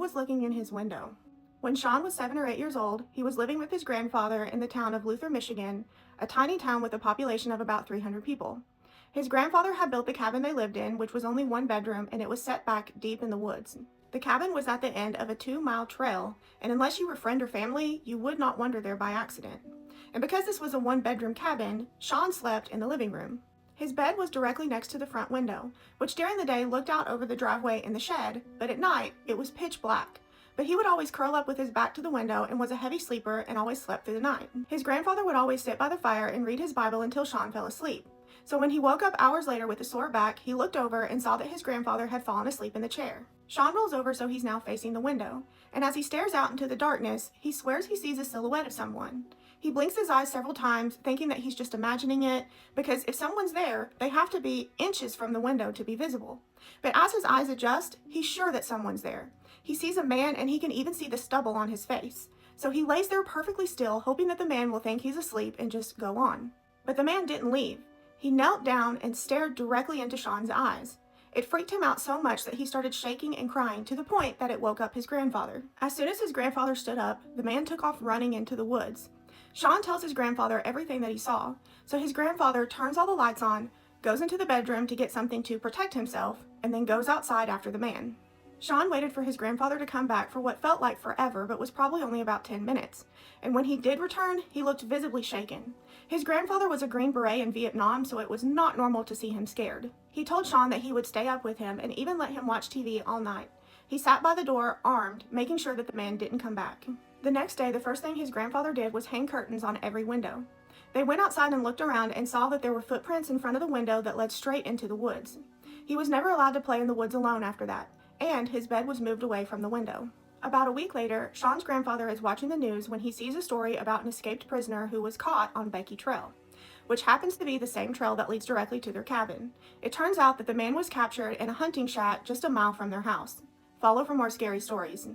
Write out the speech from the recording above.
was looking in his window. When Sean was 7 or 8 years old, he was living with his grandfather in the town of Luther, Michigan, a tiny town with a population of about 300 people. His grandfather had built the cabin they lived in, which was only one bedroom, and it was set back deep in the woods. The cabin was at the end of a 2-mile trail, and unless you were friend or family, you would not wander there by accident. And because this was a one-bedroom cabin, Sean slept in the living room. His bed was directly next to the front window, which during the day looked out over the driveway and the shed, but at night it was pitch black. But he would always curl up with his back to the window and was a heavy sleeper and always slept through the night. His grandfather would always sit by the fire and read his Bible until Sean fell asleep. So when he woke up hours later with a sore back, he looked over and saw that his grandfather had fallen asleep in the chair. Sean rolls over so he's now facing the window, and as he stares out into the darkness, he swears he sees a silhouette of someone. He blinks his eyes several times, thinking that he's just imagining it, because if someone's there, they have to be inches from the window to be visible. But as his eyes adjust, he's sure that someone's there. He sees a man, and he can even see the stubble on his face. So he lays there perfectly still, hoping that the man will think he's asleep and just go on. But the man didn't leave. He knelt down and stared directly into Sean's eyes. It freaked him out so much that he started shaking and crying to the point that it woke up his grandfather. As soon as his grandfather stood up, the man took off running into the woods. Sean tells his grandfather everything that he saw, so his grandfather turns all the lights on, goes into the bedroom to get something to protect himself, and then goes outside after the man. Sean waited for his grandfather to come back for what felt like forever, but was probably only about 10 minutes. And when he did return, he looked visibly shaken. His grandfather was a Green Beret in Vietnam, so it was not normal to see him scared. He told Sean that he would stay up with him and even let him watch TV all night. He sat by the door, armed, making sure that the man didn't come back. The next day, the first thing his grandfather did was hang curtains on every window. They went outside and looked around and saw that there were footprints in front of the window that led straight into the woods. He was never allowed to play in the woods alone after that, and his bed was moved away from the window. About a week later, Sean's grandfather is watching the news when he sees a story about an escaped prisoner who was caught on Becky Trail, which happens to be the same trail that leads directly to their cabin. It turns out that the man was captured in a hunting shack just a mile from their house. Follow for more scary stories.